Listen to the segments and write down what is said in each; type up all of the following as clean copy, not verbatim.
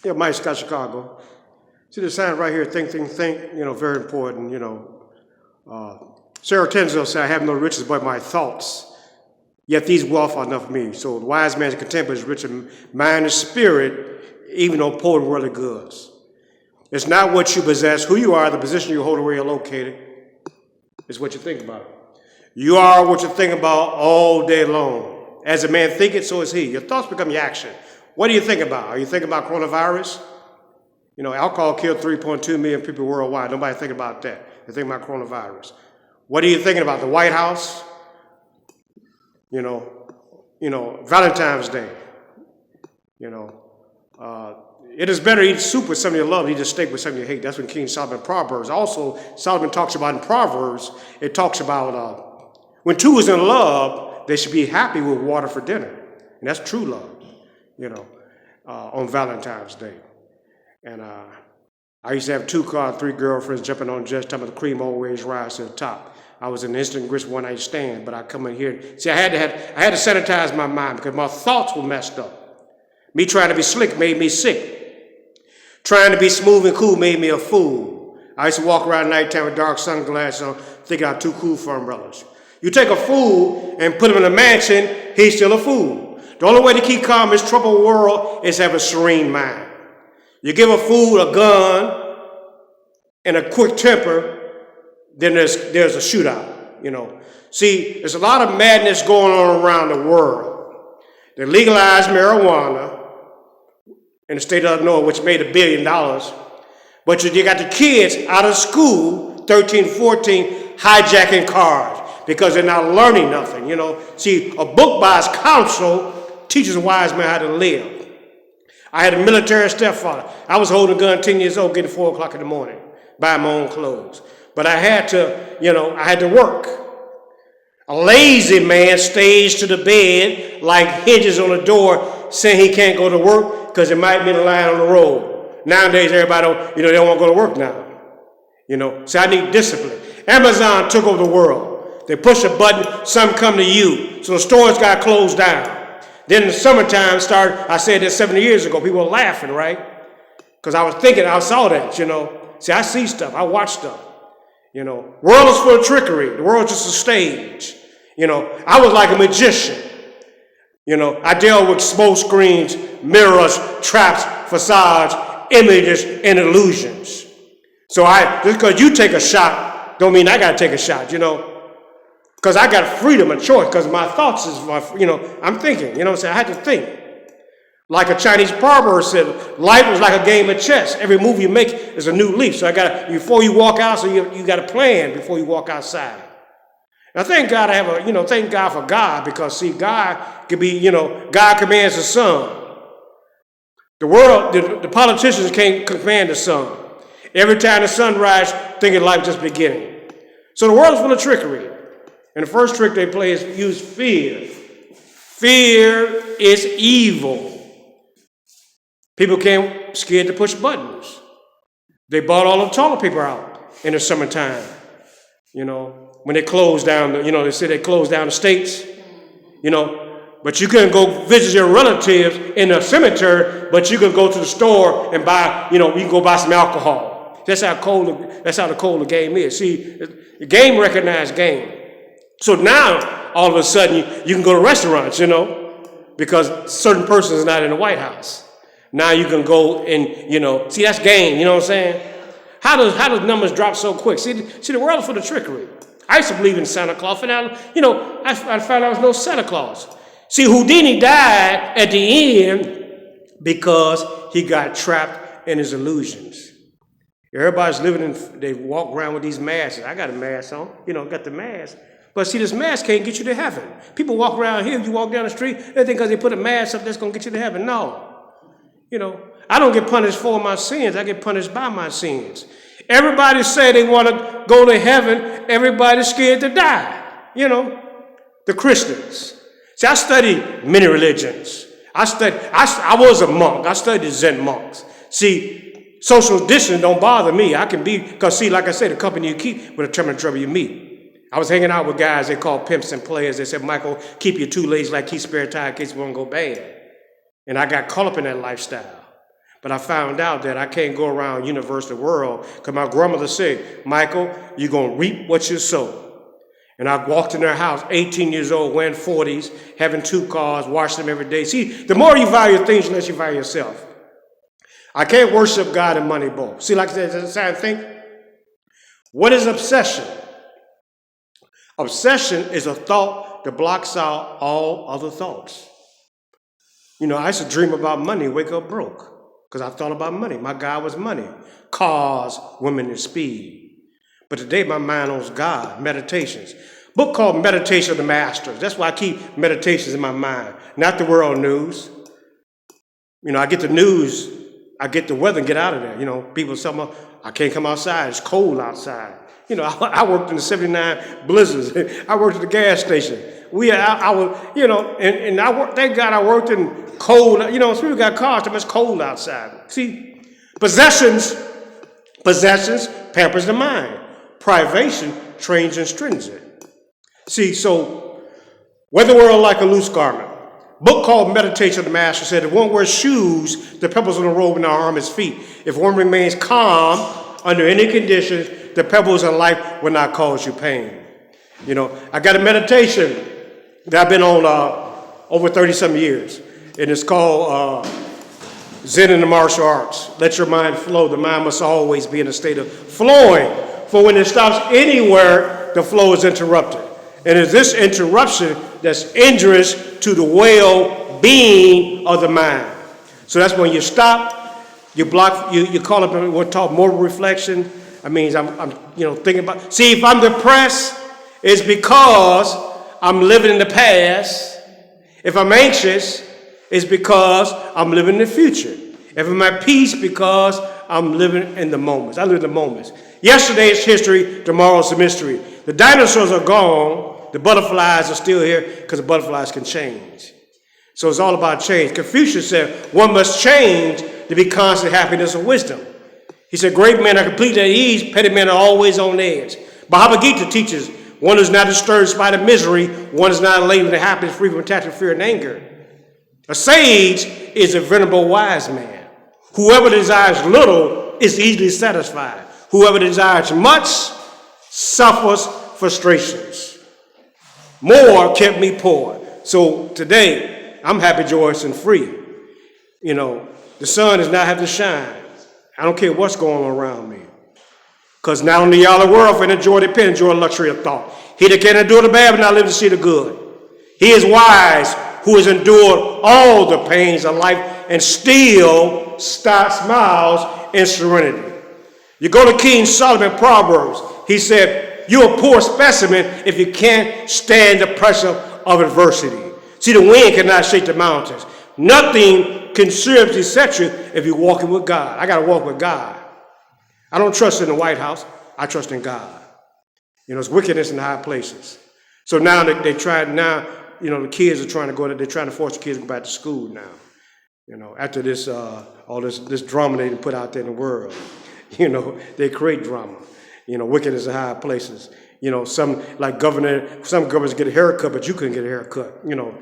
Yeah, Mike Scott, Chicago. See the sign right here, think, think, think, very important, Sarah Tenzel said, I have no riches but my thoughts, yet these wealth are enough for me. So the wise man is content with his rich in mind and spirit, even though poor and worldly goods. It's not what you possess, who you are, the position you hold, or where you're located. It's what you think about. You are what you think about all day long. As a man thinketh, so is he. Your thoughts become your action. What do you think about? Are you thinking about coronavirus? Alcohol killed 3.2 million people worldwide. Nobody thinking about that. They're thinking about coronavirus. What are you thinking about? The White House? Valentine's Day. It is better to eat soup with somebody you love than eat a steak with somebody you hate. That's what King Solomon Proverbs. Also, Solomon talks about in Proverbs, it talks about when two is in love, they should be happy with water for dinner. And that's true love, on Valentine's Day. And I used to have 3 girlfriends jumping on just talking about the cream always rise to the top. I was an instant grist one night stand, but I come in here. See, I had to sanitize my mind because my thoughts were messed up. Me trying to be slick made me sick. Trying to be smooth and cool made me a fool. I used to walk around at nighttime with dark sunglasses on, thinking I'm too cool for umbrellas. You take a fool and put him in a mansion, he's still a fool. The only way to keep calm in this troubled world is to have a serene mind. You give a fool a gun and a quick temper, then there's a shootout, See, there's a lot of madness going on around the world. They legalized marijuana in the state of Illinois, which made $1 billion. But you got the kids out of school, 13, 14, hijacking cars because they're not learning nothing, See, a book by its counsel teaches a wise man how to live. I had a military stepfather. I was holding a gun 10 years old, getting 4 o'clock in the morning, buying my own clothes. But I had to work. A lazy man stays to the bed like hinges on the door saying he can't go to work because there might be a line on the road. Nowadays, everybody they don't want to go to work now. So I need discipline. Amazon took over the world. They push a button, some come to you. So the stores got closed down. Then the summertime started, I said this 70 years ago, people were laughing, right? Because I was thinking, I saw that, See, I see stuff, I watch stuff. World is full of trickery. The world's just a stage. I was like a magician. I dealt with smoke screens, mirrors, traps, facades, images, and illusions. So just because you take a shot, don't mean I got to take a shot, Because I got freedom of choice, because my thoughts is, I'm thinking, so I had to think. Like a Chinese proverb said, life is like a game of chess. Every move you make is a new leaf. So before you walk out, so you got to plan before you walk outside. Now thank God thank God for God, because see, God could be, God commands the sun. The world, the politicians can't command the sun. Every time the sun rises, thinking life just beginning. So the world is full of trickery. And the first trick they play is use fear. Fear is evil. People came scared to push buttons. They bought all the toilet paper out in the summertime. When they closed down, they said they closed down the states. But you couldn't go visit your relatives in the cemetery, but you could go to the store and buy, you can go buy some alcohol. That's how the cold the game is. See, the game recognized game. So now, all of a sudden, you can go to restaurants, because certain person is not in the White House. Now you can go and, see, that's game, you know what I'm saying? How does numbers drop so quick? See, the world is full of trickery. I used to believe in Santa Claus, and I found out there was no Santa Claus. See, Houdini died at the end because he got trapped in his illusions. Everybody's they walk around with these masks. I got a mask on, got the mask. But see, this mask can't get you to heaven. People walk around here, you walk down the street, they think because they put a mask up, that's going to get you to heaven. No. I don't get punished for my sins. I get punished by my sins. Everybody say they want to go to heaven. Everybody's scared to die. The Christians. See, I studied many religions. I was a monk. I studied Zen monks. See, social distance don't bother me. I can be, because see, like I said, the company you keep will determine the trouble you meet. I was hanging out with guys they call pimps and players. They said, Michael, keep your two legs like keep spare tire in case it won't go bad. And I got caught up in that lifestyle. But I found out that I can't go around universe the world because my grandmother said, Michael, you're going to reap what you sow. And I walked in their house, 18 years old, wearing 40s, having 2 cars, washing them every day. See, the more you value things, the less you value yourself. I can't worship God and money both. See, like the same thing. What is obsession? Obsession is a thought that blocks out all other thoughts. You know, I used to dream about money, wake up broke. Because I thought about money. My God was money. Cars, women, and speed. But today my mind owns God, meditations. Book called Meditation of the Masters. That's why I keep meditations in my mind, not the world news. You know, I get the news, I get the weather and get out of there. You know, people say, I can't come outside, it's cold outside. You know, I worked in the 79 blizzards. I worked at the gas station. I was, you know, and I worked, thank God I worked in cold, you know, so people got cars, so much cold outside. See, possessions pampers the mind. Privation trains and strengthens it. See, so, wear the world like a loose garment. Book called Meditation of the Master said, if one wears shoes, the pebbles on the road will not harm his feet. If one remains calm under any conditions, the pebbles in life will not cause you pain. You know, I got a meditation that I've been on over 30-some years, and it's called Zen in the Martial Arts. Let your mind flow. The mind must always be in a state of flowing. For when it stops anywhere, the flow is interrupted. And it's this interruption that's injurious to the well-being of the mind. So that's when you stop, you block, you call it what's called moral reflection. That means I'm thinking about. See, if I'm depressed, it's because I'm living in the past. If I'm anxious, it's because I'm living in the future. If I'm at peace, because I'm living in the moments. I live in the moments. Yesterday is history, tomorrow's a mystery. The dinosaurs are gone, the butterflies are still here because the butterflies can change. So it's all about change. Confucius said, one must change to be constant happiness and wisdom. He said, great men are completely at ease, petty men are always on edge. Bhagavad Gita teaches, one is not disturbed by the misery, one is not elated with happiness, free from attachment, fear, and anger. A sage is a venerable wise man. Whoever desires little is easily satisfied. Whoever desires much suffers frustrations. More kept me poor. So today, I'm happy, joyous, and free. You know, the sun does not have to shine. I don't care what's going on around me. Because not only y'all the world can enjoy the pen, enjoy the luxury of thought. He that can endure the bad but not live to see the good. He is wise who has endured all the pains of life and still smiles in serenity. You go to King Solomon Proverbs. He said, you're a poor specimen if you can't stand the pressure of adversity. See, the wind cannot shake the mountains. Nothing can seriously set you if you're walking with God. I got to walk with God. I don't trust in the White House. I trust in God. You know, it's wickedness in high places. So now they try, the kids are trying to go, they're trying to force the kids to go back to school now. You know, after this, all this drama they put out there in the world. You know, they create drama. You know, wickedness in high places. You know, some governors get a haircut, but you couldn't get a haircut. You know,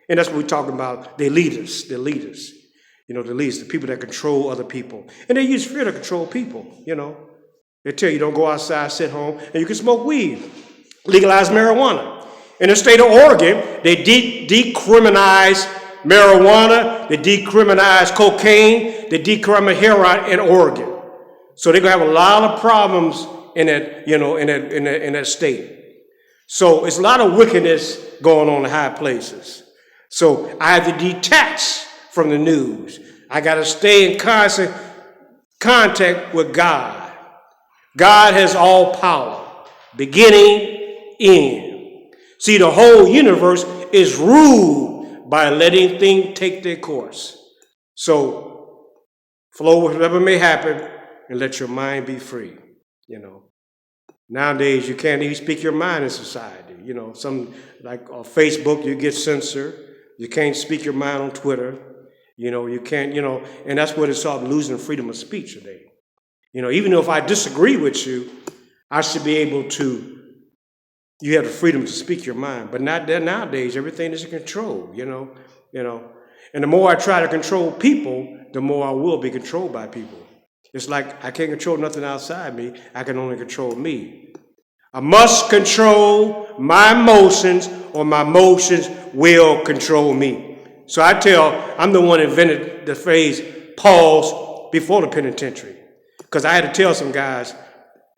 and that's what we're talking about. They're leaders. You know, the leaders, the people that control other people. And they use fear to control people, you know. They tell you don't go outside, sit home, and you can smoke weed. Legalize marijuana. In the state of Oregon, they decriminalize marijuana, they decriminalize cocaine, they decriminalize heroin in Oregon. So they're gonna have a lot of problems in that, in that state. So it's a lot of wickedness going on in high places. So I have to detach from the news. I got to stay in constant contact with God. God has all power, beginning, end. See, the whole universe is ruled by letting things take their course. So flow with whatever may happen and let your mind be free. You know, nowadays you can't even speak your mind in society. You know, some like on Facebook you get censored. You can't speak your mind on Twitter. You know, you can't, and that's what it's all losing freedom of speech today. You know, even though if I disagree with you, I should be able to, you have the freedom to speak your mind. But not that nowadays, everything is in control, you know. And the more I try to control people, the more I will be controlled by people. It's like I can't control nothing outside me. I can only control me. I must control my emotions or my emotions will control me. So I'm the one who invented the phrase pause before the penitentiary. Because I had to tell some guys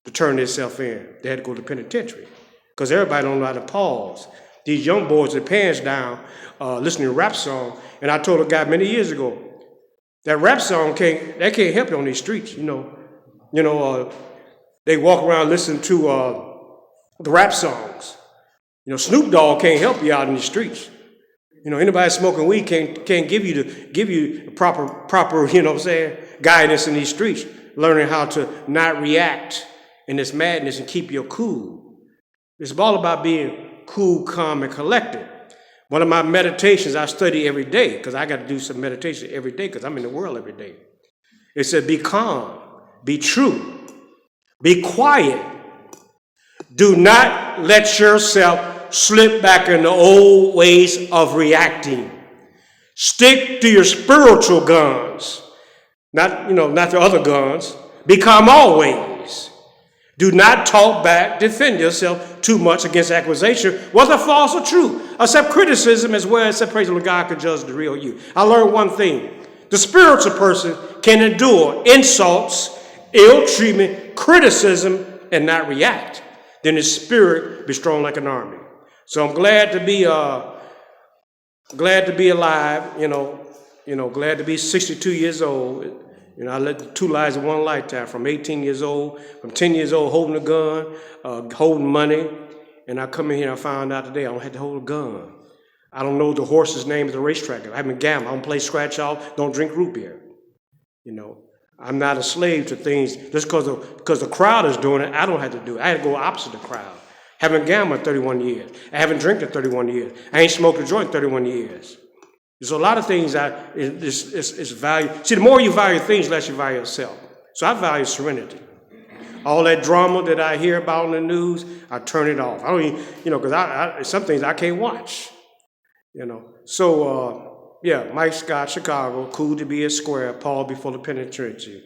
to turn themselves in. They had to go to the penitentiary. Because everybody don't know how to pause. These young boys with their pants down, listening to rap song. And I told a guy many years ago, that rap song can't help you on these streets, they walk around listening to the rap songs. Snoop Dogg can't help you out in the streets. Anybody smoking weed can't give you proper, guidance in these streets, learning how to not react in this madness and keep your cool. It's all about being cool, calm, and collected. One of my meditations I study every day, because I got to do some meditation every day because I'm in the world every day. It said, be calm, be true, be quiet. Do not let yourself slip back into old ways of reacting. Stick to your spiritual guns, not the other guns. Be calm always. Do not talk back, defend yourself too much against accusation, whether false or true. Accept criticism as well as separation of God can judge the real you. I learned one thing. The spiritual person can endure insults, ill treatment, criticism, and not react. Then his spirit be strong like an army. So I'm glad to be alive, glad to be 62 years old. I led 2 lives in one lifetime, from 18 years old, from 10 years old, holding a gun, holding money. And I come in here and I found out today I don't have to hold a gun. I don't know the horse's name at the racetrack. I haven't gambled. I don't play scratch off, don't drink root beer. I'm not a slave to things. Just because the crowd is doing it, I don't have to do it. I had to go opposite the crowd. Haven't gambled in 31 years. I haven't drank in 31 years. I ain't smoked a joint in 31 years. There's a lot of things it's value. See, the more you value things, the less you value yourself. So I value serenity. All that drama that I hear about in the news, I turn it off. I don't even, because some things I can't watch. So, Mike Scott, Chicago, cool to be at Square, Paul before the penitentiary.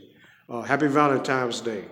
Happy Valentine's Day.